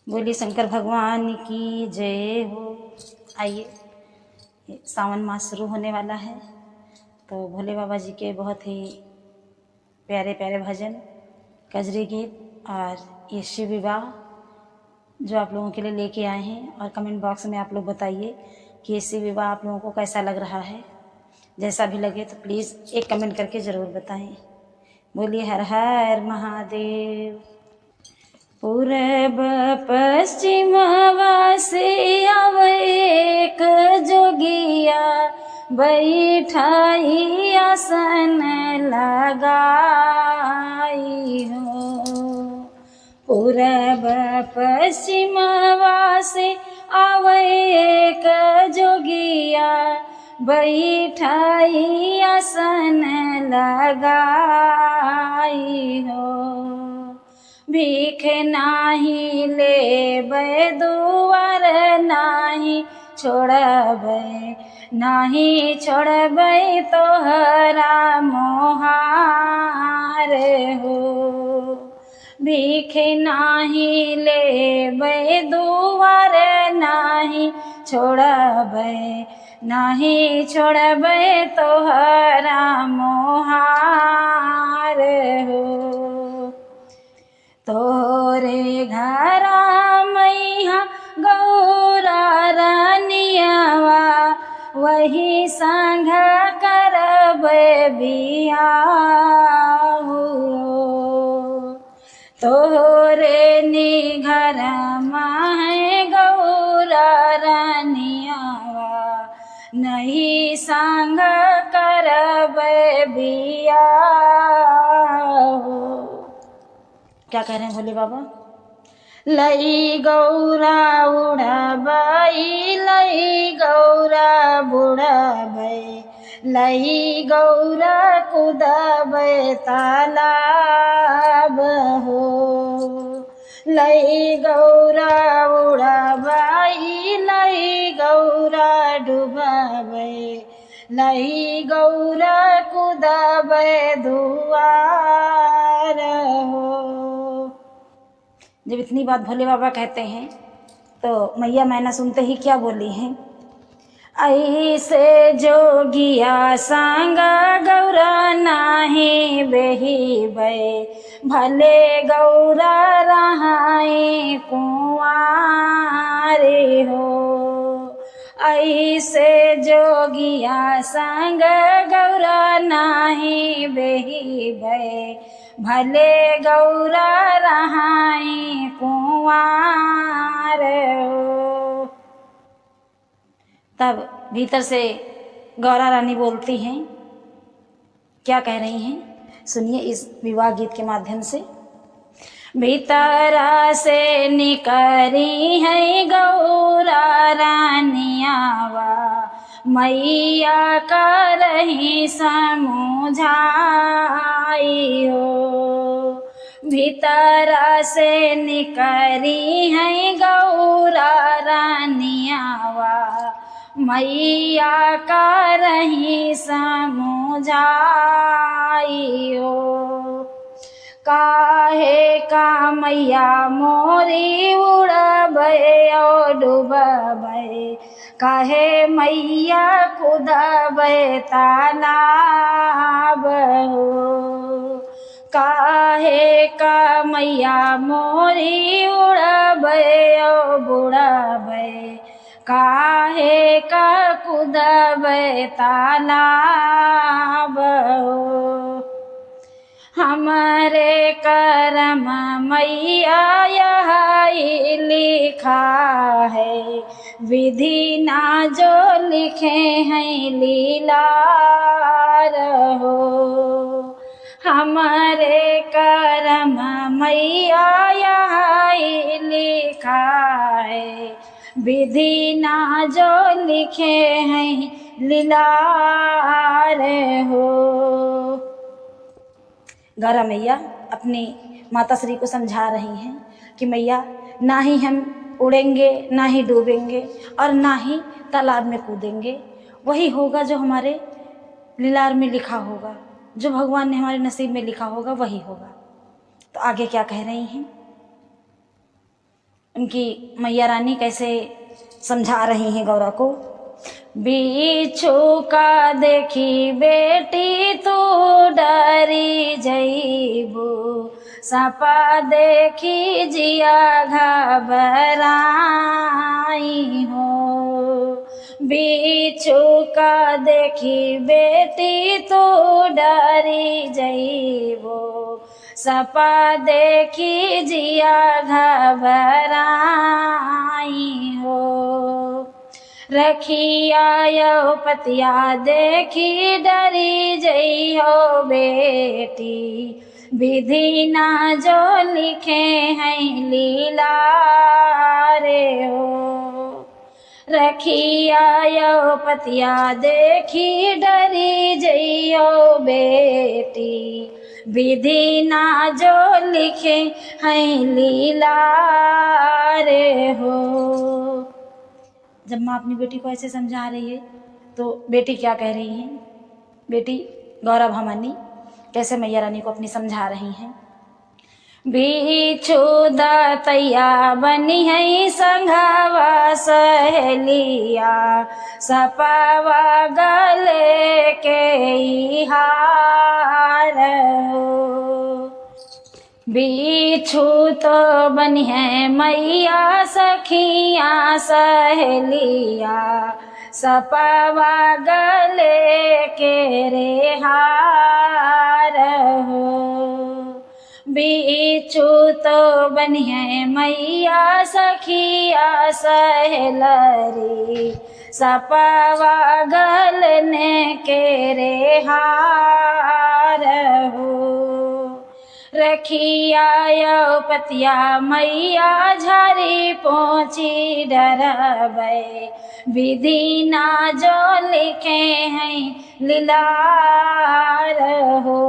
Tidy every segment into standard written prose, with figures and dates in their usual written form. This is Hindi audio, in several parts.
बोली शंकर भगवान की जय हो। आइए, सावन मास शुरू होने वाला है तो भोले बाबा जी के बहुत ही प्यारे प्यारे भजन, कजरी गीत और ये शिव विवाह जो आप लोगों के लिए लेके आए हैं। और कमेंट बॉक्स में आप लोग बताइए कि ये शिव विवाह आप लोगों को कैसा लग रहा है। जैसा भी लगे तो प्लीज़ एक कमेंट करके ज़रूर बताएं। बोलिए हर हर महादेव। पूरब पश्चिमवा से आवे एक जोगिया, बैठाई आसन लगाई हो। पूरब पश्चिमवा से आवे एक जोगिया, बैठाई आसन लगाई हो। भीख नाही लेबै दुआर नाही छोड़बै, नाही छोड़बै तोहरा मोहार हो। भीख नाही लेबै दुआर नाही छोड़बै, नाही छोड़बै तोहरा मोहार हो। तोरे घरा मैया गौरा रानियावा, वही संग करबै बियाहु। तोरे निघर माहे गौरा रानियावा, नहीं संग करबै बियाहु। क्या कह रहे हैं भोले बाबा? लई गौरा उड़ाबाई, लई गौरा बुड़ाबाई, लई गौरा कुदाबै तालाब हो। लई गौरा उड़ाबाई, लई गौरा डुबाबै, लई गौरा कुदाबै दुआर हो। जब इतनी बात भोले बाबा कहते हैं तो मैया मैना सुनते ही क्या बोली हैं? ऐसे जोगिया संगा गौरा नाही बेहिबै, भले गौरा रहाई कुंवारे हो। ऐसे जोगिया संग गौरा नाही बेहिबै, भले गौरा रहाई कुंवार हो। तब भीतर से गौरा रानी बोलती हैं, क्या कह रही हैं? सुनिए इस विवाह गीत के माध्यम से। भीतरा से निकरी है गौरा रानियावा, मैया करही समुझाई हो। भीतरा से निकरी है गौरा रानियावा, मैया करही समुझाई हो। काहे का मैया मोरी उड़बै और डूबबै, काहे मैया कुदबै तालाब हो। काहे का मैया मोरी उड़बै और बुड़बै, काहे का कुदबै तालाब हो। हमारे करम मैया यही लिखा है, विधि ना जो लिखे हैं लीलार हो। हमारे करम मैया यही लिखा है, विधि ना जो लिखे हैं लीलार हो। गौरा मैया अपनी माता श्री को समझा रही हैं कि मैया ना ही हम उड़ेंगे, ना ही डूबेंगे और ना ही तालाब में कूदेंगे। वही होगा जो हमारे लीलार में लिखा होगा, जो भगवान ने हमारे नसीब में लिखा होगा वही होगा। तो आगे क्या कह रही हैं? उनकी मैया रानी कैसे समझा रही हैं गौरा को। बिच्छू का देखी बेटी तू डरी जइबू, सपा देखी जिया घबराई हो। बिच्छू का देखी बेटी तू डरी जइबू, सपा देखी जिया घबराई हो। रखिया यो पतिया देखी डरी जइहो बेटी, विधि ना जो लिखे हैं लीला रे हो। रखिया यो पतिया देखी डरी जइहो बेटी, विधि ना जो लिखे हैं लीला रे हो। जब माँ अपनी बेटी को ऐसे समझा रही है तो बेटी क्या कह रही है, बेटी गौरा भवानी कैसे मैया रानी को अपनी समझा रही हैं। बिच्छू दतैया बनी है संघवा सहेलिया, सपावा गले के हार हो। बिच्छू तो बनी है मैया सखिया सहेलिया, सपावा गले के रे हार हो। बिच्छू तो बनी है मैया सखिया सहेलरी, सपावा गलने के रे हार हो। रखिया यो पतिया मैया झारी पहुँची डरबै, विधि ना जो लिखे हैं लीलार हो।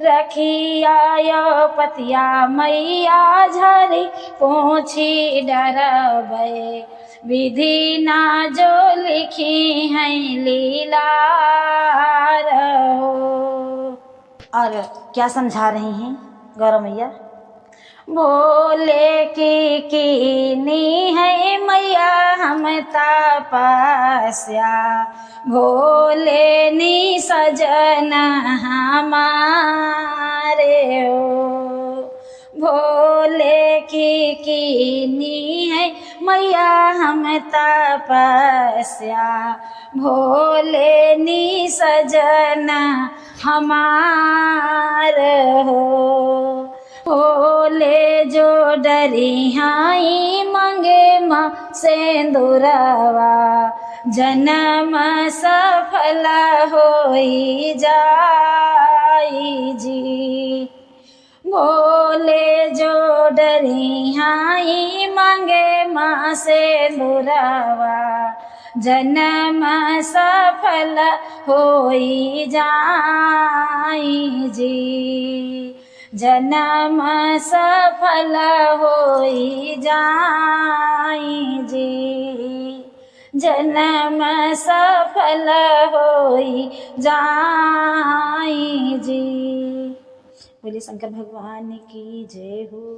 रखिया यो पतिया मैया झारी पहुँची डरबै, विधि ना जो लिखी हैं लीलार हो। और क्या समझा रही हैं गौरा मैया। भोले की कीनी है मैया हम तपस्या, भोले नी सजन हमारे हो। भोले की कीनी है मैया हम तपस्या, भोले नी सजन हमार हो। भोले जो डरी हाई मांगे माँ सेंदुरवा, जन्म सफल होई जाई जी। भोले जो डरी हाई मांगे माँ सेंदुरवा, जन्म सफल होई जाई जी। जन्म सफल होई जाई जी, जन्म सफल होई जाई जी। बोले शंकर भगवान की जय हो।